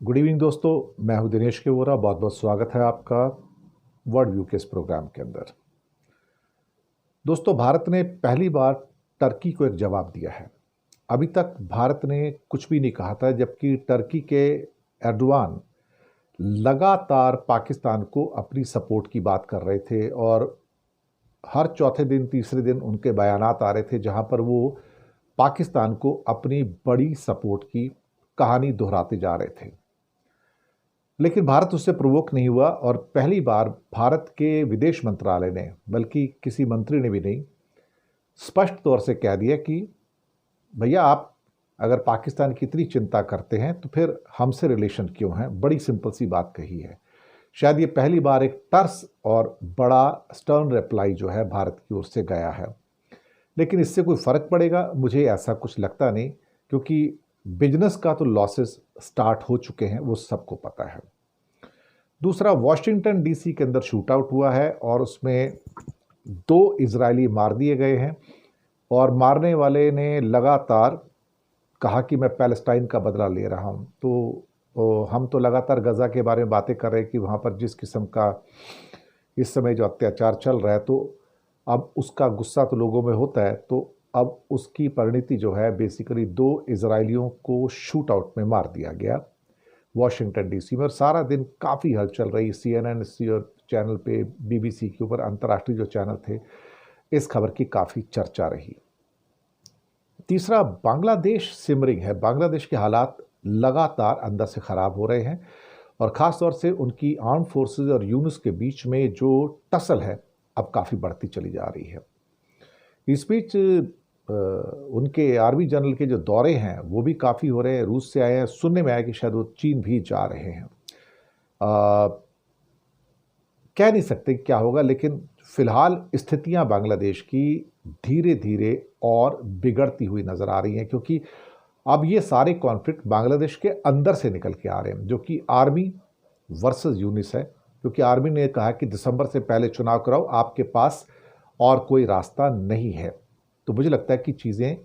Good evening दोस्तों, मैं हूं दिनेश के वोरा। बहुत बहुत स्वागत है आपका वर्ल्ड व्यू के इस प्रोग्राम के अंदर। दोस्तों, भारत ने पहली बार टर्की को एक जवाब दिया है। अभी तक भारत ने कुछ भी नहीं कहा था, जबकि टर्की के एर्दोआन लगातार पाकिस्तान को अपनी सपोर्ट की बात कर रहे थे और हर चौथे दिन तीसरे दिन उनके बयानात आ रहे थे जहां पर वो पाकिस्तान को अपनी बड़ी सपोर्ट की कहानी दोहराते जा रहे थे। लेकिन भारत उससे प्रवोक नहीं हुआ और पहली बार भारत के विदेश मंत्रालय ने, बल्कि किसी मंत्री ने भी नहीं, स्पष्ट तौर से कह दिया कि भैया आप अगर पाकिस्तान की इतनी चिंता करते हैं तो फिर हमसे रिलेशन क्यों है। बड़ी सिंपल सी बात कही है। शायद ये पहली बार एक टर्स और बड़ा स्टर्न रिप्लाई जो है भारत की ओर से गया है। लेकिन इससे कोई फ़र्क पड़ेगा, मुझे ऐसा कुछ लगता नहीं, क्योंकि बिजनेस का तो लॉसेस स्टार्ट हो चुके हैं, वो सबको पता है। दूसरा, वॉशिंगटन डीसी के अंदर शूट आउट हुआ है और उसमें 2 इजरायली मार दिए गए हैं और मारने वाले ने लगातार कहा कि मैं पैलेस्टाइन का बदला ले रहा हूं। तो हम तो लगातार गज़ा के बारे में बातें कर रहे हैं कि वहां पर जिस किस्म का इस समय जो अत्याचार चल रहा है, तो अब उसका गुस्सा तो लोगों में होता है। तो अब उसकी परिणति जो है, बेसिकली 2 इजरायलियों को शूट आउट में मार दिया गया वॉशिंगटन डीसी में। और सारा दिन काफ़ी हलचल रही। CNN और चैनल पे, BBC के ऊपर, अंतर्राष्ट्रीय जो चैनल थे, इस खबर की काफ़ी चर्चा रही। तीसरा, बांग्लादेश सिमरिंग है। बांग्लादेश के हालात लगातार अंदर से ख़राब हो रहे हैं और ख़ास तौर से उनकी आर्म फोर्सेस और यूनिस के बीच में जो टसल है अब काफ़ी बढ़ती चली जा रही है। इस बीच उनके आर्मी जनरल के जो दौरे हैं वो भी काफ़ी हो रहे हैं। रूस से आए हैं, सुनने में आया कि शायद वो चीन भी जा रहे हैं। कह नहीं सकते क्या होगा, लेकिन फिलहाल स्थितियां बांग्लादेश की धीरे धीरे और बिगड़ती हुई नज़र आ रही हैं, क्योंकि अब ये सारे कॉन्फ्लिक्ट बांग्लादेश के अंदर से निकल के आ रहे हैं, जो कि आर्मी वर्सेस यूनिस है। क्योंकि आर्मी ने कहा कि दिसंबर से पहले चुनाव कराओ, आपके पास और कोई रास्ता नहीं है। तो मुझे लगता है कि चीज़ें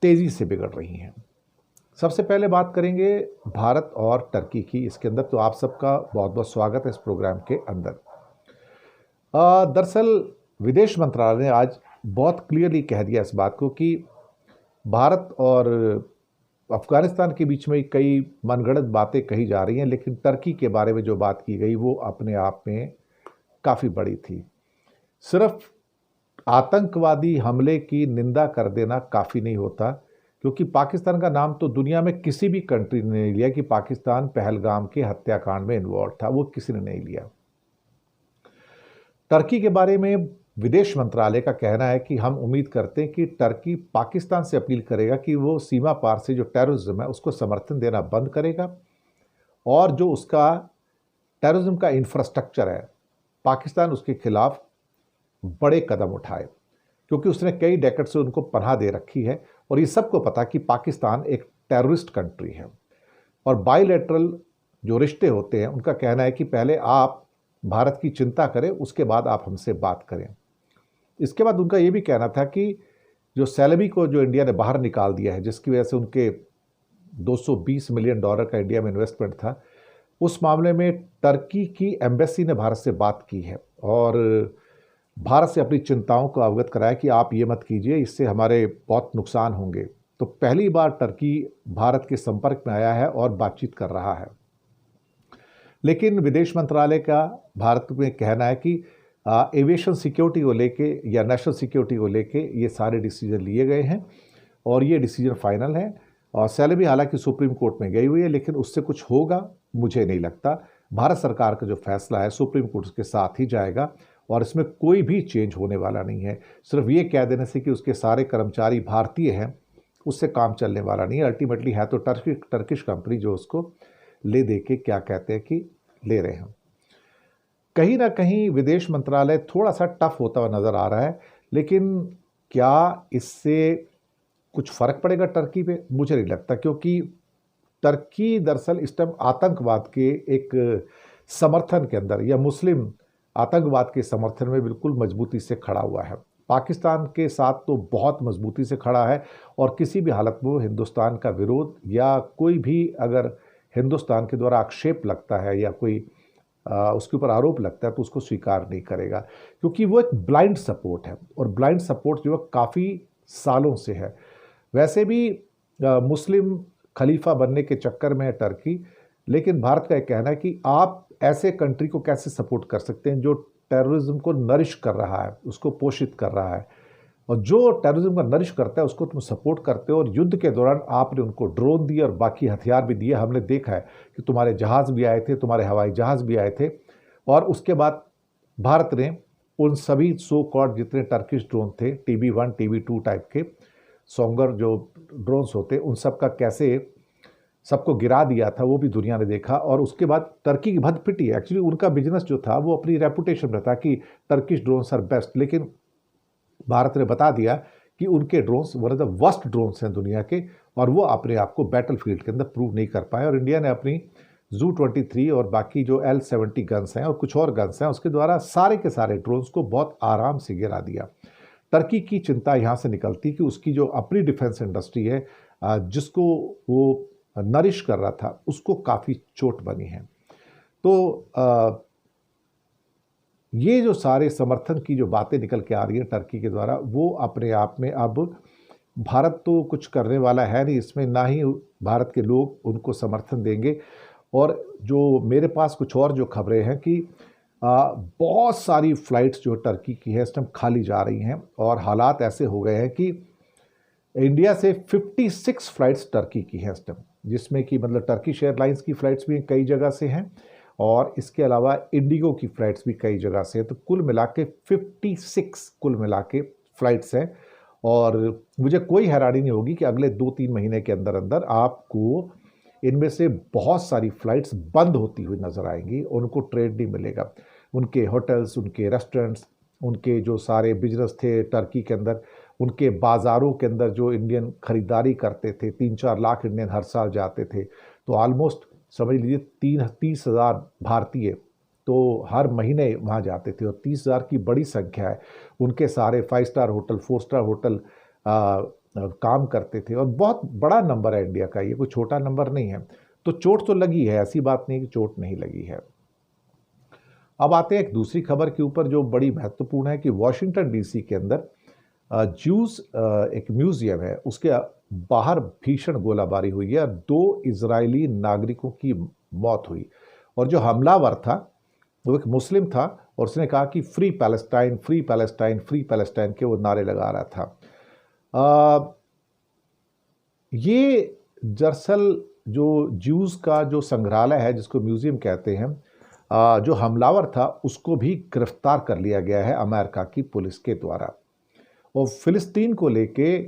तेज़ी से बिगड़ रही हैं। सबसे पहले बात करेंगे भारत और टर्की की इसके अंदर। तो आप सबका बहुत बहुत स्वागत है इस प्रोग्राम के अंदर। दरअसल विदेश मंत्रालय ने आज बहुत क्लियरली कह दिया इस बात को कि भारत और अफगानिस्तान के बीच में कई मनगढ़ंत बातें कही जा रही हैं, लेकिन टर्की के बारे में जो बात की गई वो अपने आप में काफ़ी बड़ी थी। सिर्फ आतंकवादी हमले की निंदा कर देना काफ़ी नहीं होता, क्योंकि पाकिस्तान का नाम तो दुनिया में किसी भी कंट्री ने नहीं लिया कि पाकिस्तान पहलगाम के हत्याकांड में इन्वॉल्व था। वो किसी ने नहीं लिया। टर्की के बारे में विदेश मंत्रालय का कहना है कि हम उम्मीद करते हैं कि टर्की पाकिस्तान से अपील करेगा कि वो सीमा पार से जो टेररिज्म है उसको समर्थन देना बंद करेगा और जो उसका टेररिज्म का इंफ्रास्ट्रक्चर है, पाकिस्तान उसके खिलाफ बड़े कदम उठाए, क्योंकि उसने कई डेकेड से उनको पनाह दे रखी है और ये सबको पता कि पाकिस्तान एक टेररिस्ट कंट्री है। और बायलैटरल जो रिश्ते होते हैं, उनका कहना है कि पहले आप भारत की चिंता करें, उसके बाद आप हमसे बात करें। इसके बाद उनका ये भी कहना था कि जो सैलमी को जो इंडिया ने बाहर निकाल दिया है, जिसकी वजह से उनके $220 मिलियन का इंडिया में इन्वेस्टमेंट था, उस मामले में टर्की की एम्बेसी ने भारत से बात की है और भारत से अपनी चिंताओं को अवगत कराया कि आप ये मत कीजिए, इससे हमारे बहुत नुकसान होंगे। तो पहली बार टर्की भारत के संपर्क में आया है और बातचीत कर रहा है। लेकिन विदेश मंत्रालय का भारत में कहना है कि एविएशन सिक्योरिटी को लेके या नेशनल सिक्योरिटी को लेके ये सारे डिसीजन लिए गए हैं और ये डिसीजन फाइनल है। और सैलमी हालांकि सुप्रीम कोर्ट में गई हुई है, लेकिन उससे कुछ होगा मुझे नहीं लगता। भारत सरकार का जो फैसला है सुप्रीम कोर्ट के साथ ही जाएगा और इसमें कोई भी चेंज होने वाला नहीं है। सिर्फ ये कह देने से कि उसके सारे कर्मचारी भारतीय हैं, उससे काम चलने वाला नहीं है। अल्टीमेटली है तो टर्किश कंपनी जो उसको ले दे के क्या कहते हैं कि ले रहे हैं। कहीं ना कहीं विदेश मंत्रालय थोड़ा सा टफ होता हुआ नज़र आ रहा है, लेकिन क्या इससे कुछ फ़र्क पड़ेगा टर्की पे? मुझे नहीं लगता, क्योंकि टर्की दरअसल इस टाइम आतंकवाद के एक समर्थन के अंदर या मुस्लिम आतंकवाद के समर्थन में बिल्कुल मजबूती से खड़ा हुआ है। पाकिस्तान के साथ तो बहुत मजबूती से खड़ा है और किसी भी हालत में हिंदुस्तान का विरोध या कोई भी अगर हिंदुस्तान के द्वारा आक्षेप लगता है या कोई उसके ऊपर आरोप लगता है तो उसको स्वीकार नहीं करेगा, क्योंकि वो एक ब्लाइंड सपोर्ट है और ब्लाइंड सपोर्ट जो है काफ़ी सालों से है। वैसे भी मुस्लिम खलीफा बनने के चक्कर में है टर्की, लेकिन भारत का एक कहना है कि आप ऐसे कंट्री को कैसे सपोर्ट कर सकते हैं जो टेररिज्म को नरिश कर रहा है, उसको पोषित कर रहा है, और जो टेररिज्म का नरिश करता है उसको तुम सपोर्ट करते हो। और युद्ध के दौरान आपने उनको ड्रोन दिए और बाकी हथियार भी दिए। हमने देखा है कि तुम्हारे जहाज़ भी आए थे, तुम्हारे हवाई जहाज़ भी आए थे, और उसके बाद भारत ने उन सभी सो कॉल्ड जितने टर्किश ड्रोन थे, TB1 TB2 टाइप के सोंगर जो ड्रोन्स होते, उन सब का कैसे सबको गिरा दिया था, वो भी दुनिया ने देखा। और उसके बाद टर्की की भद पिटी। एक्चुअली उनका बिजनेस जो था वो अपनी रेपुटेशन में था कि टर्किश ड्रोन्स आर बेस्ट, लेकिन भारत ने बता दिया कि उनके drones one of the worst drones हैं दुनिया के, और वो अपने आप को बैटल फील्ड के अंदर प्रूव नहीं कर पाए। और इंडिया ने अपनी Zu-23 और बाकी जो L-70 गन्स हैं और कुछ और गन्स हैं उसके द्वारा सारे के सारे ड्रोन्स को बहुत आराम से गिरा दिया। टर्की की चिंता यहाँ से निकलती कि उसकी जो अपनी डिफेंस इंडस्ट्री है जिसको वो नरिश कर रहा था, उसको काफ़ी चोट बनी है। तो ये जो सारे समर्थन की जो बातें निकल के आ रही है टर्की के द्वारा, वो अपने आप में अब भारत तो कुछ करने वाला है नहीं इसमें, ना ही भारत के लोग उनको समर्थन देंगे। और जो मेरे पास कुछ और जो खबरें हैं कि बहुत सारी फ़्लाइट्स जो टर्की की है इस टाइम खाली जा रही हैं, और हालात ऐसे हो गए हैं कि इंडिया से 56 फ़्लाइट्स टर्की की हैं इस टाइम, जिसमें कि मतलब टर्किश एयरलाइंस की फ़्लाइट्स भी कई जगह से हैं और इसके अलावा इंडिगो की फ़्लाइट्स भी कई जगह से हैं। तो कुल मिला के 56 कुल मिला के फ़्लाइट्स हैं। और मुझे कोई हैरानी नहीं होगी कि अगले 2-3 महीने के अंदर अंदर आपको इनमें से बहुत सारी फ़्लाइट्स बंद होती हुई नज़र आएंगी, उनको ट्रेड नहीं मिलेगा। उनके होटल्स, उनके रेस्टोरेंट्स, उनके जो सारे बिजनेस थे टर्की के अंदर, उनके बाज़ारों के अंदर जो इंडियन ख़रीदारी करते थे, 3-4 लाख इंडियन हर साल जाते थे, तो ऑलमोस्ट समझ लीजिए 30,000 भारतीय तो हर महीने वहाँ जाते थे, और 30,000 की बड़ी संख्या है। उनके सारे 5 स्टार होटल, 4 स्टार होटल काम करते थे, और बहुत बड़ा नंबर है इंडिया का, ये कोई छोटा नंबर नहीं है। तो चोट तो लगी है, ऐसी बात नहीं कि चोट नहीं लगी है। अब आते हैं एक दूसरी खबर के ऊपर जो बड़ी महत्वपूर्ण है कि वॉशिंगटन DC के अंदर ज्यूज एक म्यूजियम है, उसके बाहर भीषण गोलाबारी हुई है, 2 इजरायली नागरिकों की मौत हुई। और जो हमलावर था वो एक मुस्लिम था, और उसने कहा कि free Palestine, free Palestine, free Palestine के वो नारे लगा रहा था। ये दरअसल जो ज्यूज का जो संग्रहालय है जिसको म्यूजियम कहते हैं, जो हमलावर था उसको भी गिरफ्तार कर लिया गया है अमेरिका की पुलिस के द्वारा, और फ़िलिस्तीन को लेके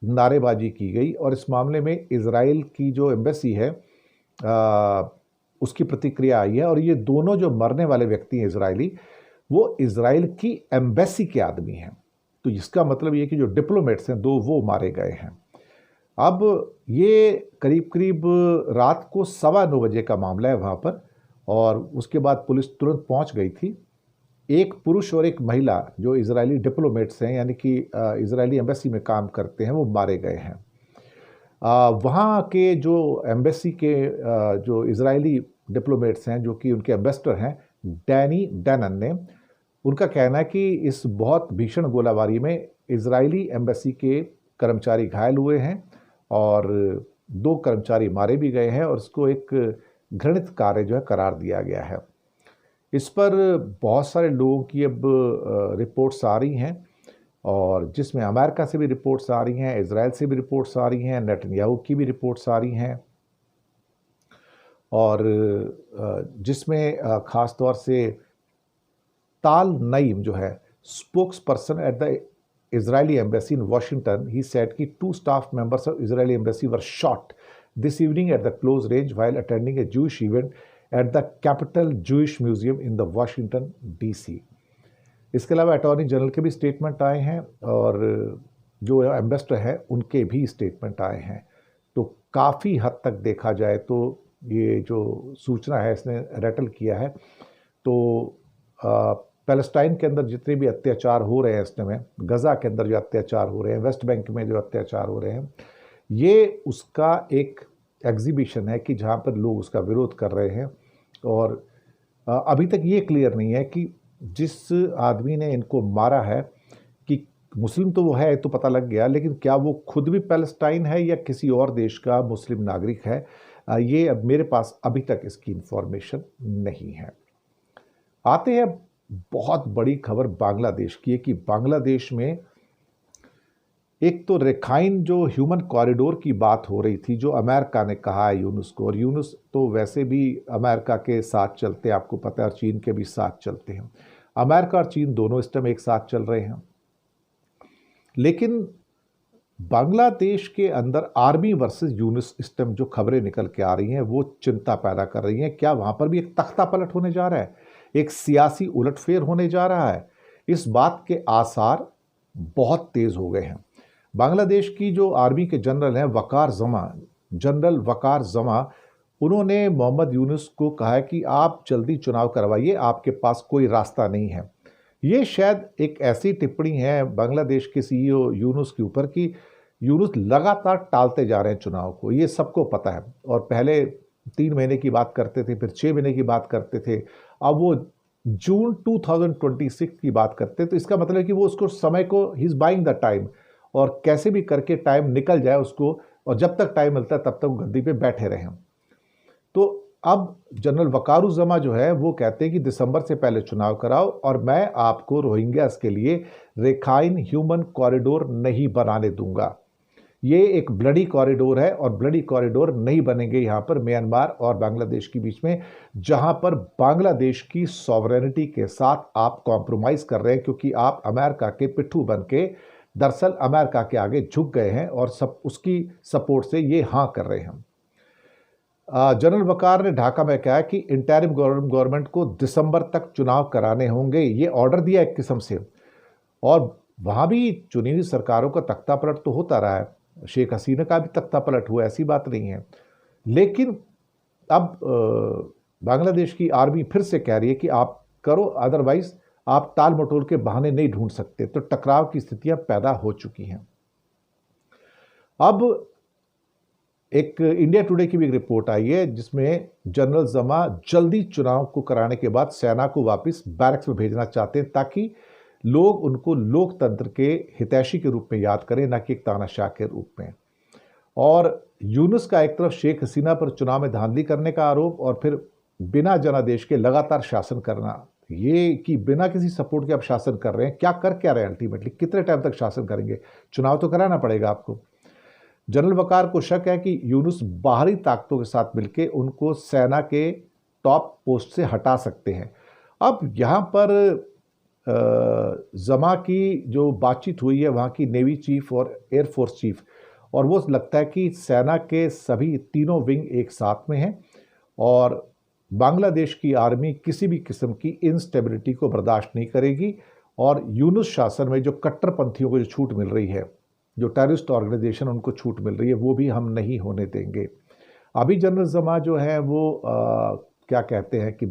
नारेबाजी की गई। और इस मामले में इज़राइल की जो एम्बेसी है उसकी प्रतिक्रिया आई है, और ये दोनों जो मरने वाले व्यक्ति हैं इजरायली, वो इज़राइल की एम्बेसी के आदमी हैं। तो इसका मतलब ये कि जो डिप्लोमेट्स हैं 2 वो मारे गए हैं। अब ये करीब करीब रात को 9:15 बजे का मामला है वहाँ पर, और उसके बाद पुलिस तुरंत पहुँच गई थी। एक पुरुष और एक महिला जो इजरायली डिप्लोमेट्स हैं, यानी कि इजरायली एम्बेसी में काम करते हैं, वो मारे गए हैं। वहाँ के जो एम्बेसी के जो इजरायली डिप्लोमेट्स हैं, जो कि उनके एम्बेसडर हैं डैनी डैनन ने, उनका कहना है कि इस बहुत भीषण गोलाबारी में इजरायली एम्बेसी के कर्मचारी घायल हुए हैं और 2 कर्मचारी मारे भी गए हैं, और इसको एक घृणित कार्य जो है करार दिया गया है। इस पर बहुत सारे लोगों की अब रिपोर्ट्स आ रही हैं, और जिसमें अमेरिका से भी रिपोर्ट्स आ रही हैं, इजराइल से भी रिपोर्ट्स आ रही हैं, नेतन्याहू की भी रिपोर्ट्स आ रही हैं, और जिसमें ख़ास तौर से ताल नईम जो है spokes person at the Israeli embassy in Washington, he said कि 2 staff members of Israeli embassy were shot this evening at the close range while attending A Jewish event at the capital Jewish museum in the Washington DC। इसके अलावा attorney general के भी statement आए हैं, और जो ambassador है उनके भी स्टेटमेंट आए हैं। तो काफ़ी हद तक देखा जाए तो ये जो सूचना है इसने रैटल किया है। तो पैलेस्टाइन के अंदर जितने भी अत्याचार हो रहे हैं इस समय, गज़ा के अंदर जो अत्याचार हो रहे हैं, वेस्ट बैंक में जो अत्याचार हो रहे हैं, ये उसका एक एग्जीबिशन है कि जहाँ पर लोग उसका विरोध कर रहे हैं। और अभी तक ये क्लियर नहीं है कि जिस आदमी ने इनको मारा है कि मुस्लिम तो वो है तो पता लग गया, लेकिन क्या वो खुद भी पैलेस्टाइन है या किसी और देश का मुस्लिम नागरिक है, ये अब मेरे पास अभी तक इसकी इंफॉर्मेशन नहीं है। आते हैं, बहुत बड़ी खबर बांग्लादेश की है कि बांग्लादेश में एक तो रखाइन जो ह्यूमन कॉरिडोर की बात हो रही थी, जो अमेरिका ने कहा है यूनुस को, और यूनुस तो वैसे भी अमेरिका के साथ चलते हैं, आपको पता है, और चीन के भी साथ चलते हैं। अमेरिका और चीन दोनों इस टाइम एक साथ चल रहे हैं। लेकिन बांग्लादेश के अंदर आर्मी वर्सेस यूनुस इस टाइम जो खबरें निकल के आ रही हैं वो चिंता पैदा कर रही हैं। क्या वहां पर भी एक तख्ता पलट होने जा रहा है, एक सियासी उलटफेर होने जा रहा है? इस बात के आसार बहुत तेज हो गए हैं। बांग्लादेश की जो आर्मी के जनरल हैं जनरल वकार जमा, उन्होंने मोहम्मद यूनुस को कहा है कि आप जल्दी चुनाव करवाइए, आपके पास कोई रास्ता नहीं है। ये शायद एक ऐसी टिप्पणी है बांग्लादेश के सीईओ यूनुस के ऊपर कि यूनुस लगातार टालते जा रहे हैं चुनाव को, ये सबको पता है। और पहले 3 महीने की बात करते थे, फिर 6 महीने की बात करते थे, अब वो जून 2026 की बात करते। तो इसका मतलब है कि वो उसको समय को he is buying the time, और कैसे भी करके टाइम निकल जाए उसको, और जब तक टाइम मिलता है तब तक गद्दी पे बैठे रहें। तो अब जनरल वकारुज्जमा जो है वो कहते हैं कि दिसंबर से पहले चुनाव कराओ और मैं आपको रोहिंग्यास के लिए रखाइन ह्यूमन कॉरिडोर नहीं बनाने दूंगा। ये एक ब्लडी कॉरिडोर है और ब्लडी कॉरिडोर नहीं बनेंगे यहाँ पर म्यांमार और बांग्लादेश के बीच में, जहाँ पर बांग्लादेश की सॉवरेनिटी के साथ आप कॉम्प्रोमाइज़ कर रहे हैं, क्योंकि आप अमेरिका के पिट्ठू बन के दरअसल अमेरिका के आगे झुक गए हैं और सब उसकी सपोर्ट से ये हाँ कर रहे हैं। जनरल वकार ने ढाका में कहा कि इंटरिम गवर्नमेंट को दिसंबर तक चुनाव कराने होंगे, ये ऑर्डर दिया एक किस्म से। और वहाँ भी चुनी हुई सरकारों का तख्ता पलट तो होता रहा है, शेख हसीना का भी तख्ता पलट हुआ, ऐसी बात नहीं है। लेकिन अब बांग्लादेश की आर्मी फिर से कह रही है कि आप करो, अदरवाइज आप टाल मटोल के बहाने नहीं ढूंढ सकते। तो टकराव की स्थितियां पैदा हो चुकी हैं। अब एक इंडिया टुडे की भी एक रिपोर्ट आई है जिसमें जनरल जमा जल्दी चुनाव को कराने के बाद सेना को वापस बैरक्स में भेजना चाहते हैं, ताकि लोग उनको लोकतंत्र के हितैषी के रूप में याद करें, ना कि एक तानाशाह के रूप में। और यूनुस का एक तरफ शेख हसीना पर चुनाव में धांधली करने का आरोप, और फिर बिना जनादेश के लगातार शासन करना, ये कि बिना किसी सपोर्ट के आप शासन कर रहे हैं, क्या रहे हैं अल्टीमेटली, कितने टाइम तक शासन करेंगे? चुनाव तो कराना पड़ेगा आपको। जनरल वकार को शक है कि यूनुस बाहरी ताकतों के साथ मिलकर उनको सेना के टॉप पोस्ट से हटा सकते हैं। अब यहाँ पर जमा की जो बातचीत हुई है वहाँ की नेवी चीफ और एयरफोर्स चीफ, और वो लगता है कि सेना के सभी तीनों विंग एक साथ में हैं और बांग्लादेश की आर्मी किसी भी किस्म की इंस्टेबिलिटी को बर्दाश्त नहीं करेगी। और यूनुस शासन में जो कट्टरपंथियों को जो छूट मिल रही है, जो टेररिस्ट ऑर्गेनाइजेशन उनको छूट मिल रही है, वो भी हम नहीं होने देंगे। अभी जनरल जमा जो है वो क्या कहते हैं कि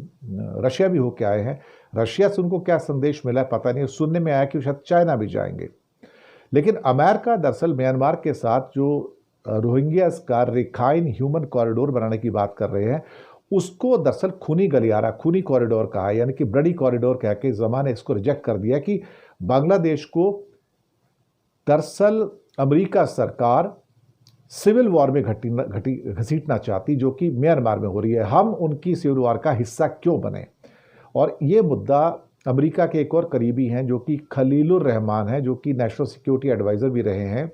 रशिया भी होके आए हैं। रशिया से उनको क्या संदेश मिला है पता नहीं, सुनने में आया कि शायद चाइना भी जाएंगे। लेकिन अमेरिका दरअसल म्यांमार के साथ जो रोहिंग्यास का रखाइन ह्यूमन कॉरिडोर बनाने की बात कर रहे हैं, उसको दरअसल खूनी गलियारा, खूनी कॉरिडोर कहा, यानी कि ब्लडी कॉरिडोर कह के जमा ने इसको रिजेक्ट कर दिया कि बांग्लादेश को दरअसल अमेरिका सरकार सिविल वॉर में घसीटना चाहती, जो कि म्यांमार में हो रही है। हम उनकी सिविल वॉर का हिस्सा क्यों बने? और ये मुद्दा अमेरिका के एक और करीबी हैं जो कि खलीलुर रहमान हैं, जो कि नेशनल सिक्योरिटी एडवाइज़र भी रहे हैं,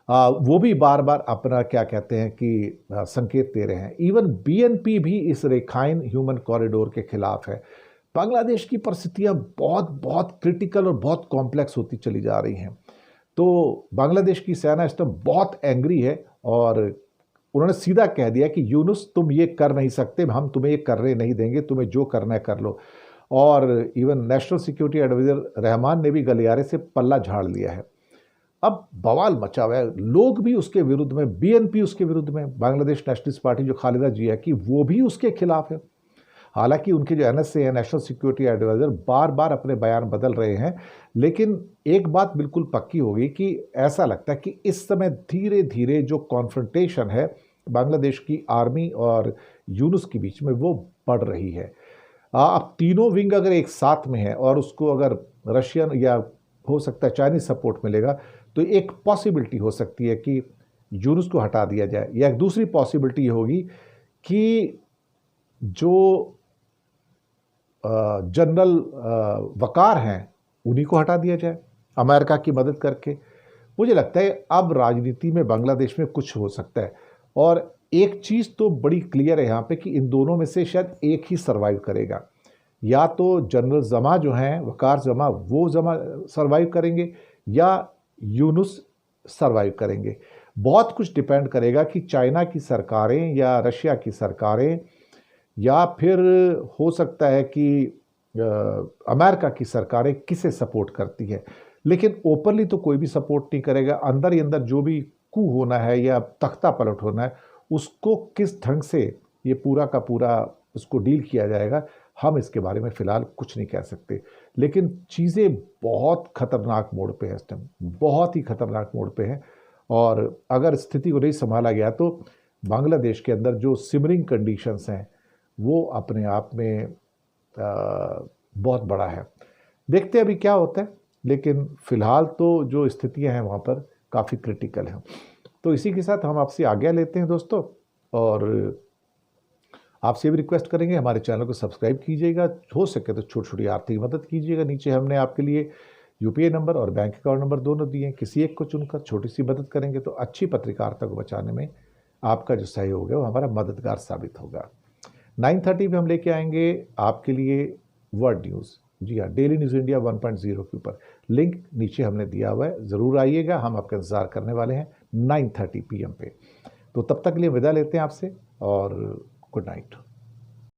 वो भी बार बार अपना क्या कहते हैं कि संकेत दे रहे हैं। इवन बीएनपी भी इस रखाइन ह्यूमन कॉरिडोर के खिलाफ है। बांग्लादेश की परिस्थितियां बहुत बहुत क्रिटिकल और बहुत कॉम्प्लेक्स होती चली जा रही हैं। तो बांग्लादेश की सेना इस टाइम बहुत एंग्री है और उन्होंने सीधा कह दिया कि यूनुस तुम ये कर नहीं सकते, हम तुम्हें ये करने नहीं देंगे, तुम्हें जो करना है कर लो। और even national security advisor Rahman ने भी गलियारे से पल्ला झाड़ लिया है। अब बवाल मचा हुआ है, लोग भी उसके विरुद्ध में, बीएनपी उसके विरुद्ध में, बांग्लादेश नेशनलिस्ट पार्टी जो खालिदा जिया की, वो भी उसके खिलाफ है। हालांकि उनके जो एनएसए है, नेशनल सिक्योरिटी एडवाइज़र, बार बार अपने बयान बदल रहे हैं, लेकिन एक बात बिल्कुल पक्की होगी कि ऐसा लगता है कि इस समय धीरे धीरे जो कॉन्फ्रंटेशन है बांग्लादेश की आर्मी और यूनुस के बीच में वो बढ़ रही है। अब तीनों विंग अगर एक साथ में है और उसको अगर रशियन या हो सकता है चाइनीज सपोर्ट मिलेगा, तो एक पॉसिबिलिटी हो सकती है कि यूनुस को हटा दिया जाए, या एक दूसरी पॉसिबिलिटी ये होगी कि जो जनरल वकार हैं उन्हीं को हटा दिया जाए अमेरिका की मदद करके। मुझे लगता है अब राजनीति में बांग्लादेश में कुछ हो सकता है, और एक चीज़ तो बड़ी क्लियर है यहाँ पे कि इन दोनों में से शायद एक ही सरवाइव करेगा। या तो जनरल जमा जो हैं, वकार जमा, वो जमा सरवाइव करेंगे, या यूनुस सरवाइव करेंगे। बहुत कुछ डिपेंड करेगा कि चाइना की सरकारें या रशिया की सरकारें, या फिर हो सकता है कि अमेरिका की सरकारें किसे सपोर्ट करती है। लेकिन ओपनली तो कोई भी सपोर्ट नहीं करेगा। अंदर ही अंदर जो भी कू होना है या तख्ता पलट होना है, उसको किस ढंग से ये पूरा का पूरा उसको डील किया जाएगा, हम इसके बारे में फ़िलहाल कुछ नहीं कह सकते। लेकिन चीज़ें बहुत खतरनाक मोड़ पे है इस टाइम, बहुत ही खतरनाक मोड़ पे है। और अगर स्थिति को नहीं संभाला गया तो बांग्लादेश के अंदर जो सिमरिंग कंडीशंस हैं वो अपने आप में बहुत बड़ा है। देखते हैं अभी क्या होता है, लेकिन फ़िलहाल तो जो स्थितियां हैं वहाँ पर काफ़ी क्रिटिकल हैं। तो इसी के साथ हम आपसे आज्ञा लेते हैं दोस्तों, और आपसे भी रिक्वेस्ट करेंगे हमारे चैनल को सब्सक्राइब कीजिएगा, हो सके तो छोटी छोटी आर्थिक मदद कीजिएगा। नीचे हमने आपके लिए यूपीआई नंबर और बैंक अकाउंट नंबर दोनों दिए हैं, किसी एक को चुनकर छोटी सी मदद करेंगे तो अच्छी पत्रकारिता को बचाने में आपका जो सहयोग है वो हमारा मददगार साबित होगा। 9:30 पे हम लेके आएंगे आपके लिए वर्ल्ड न्यूज़। जी हाँ, डेली न्यूज़ इंडिया 1.0 के ऊपर लिंक नीचे हमने दिया हुआ है, ज़रूर आइएगा, हम आपका इंतज़ार करने वाले हैं 9:30 PM पे। तो तब तक के लिए विदा लेते हैं आपसे, और गुड नाइट।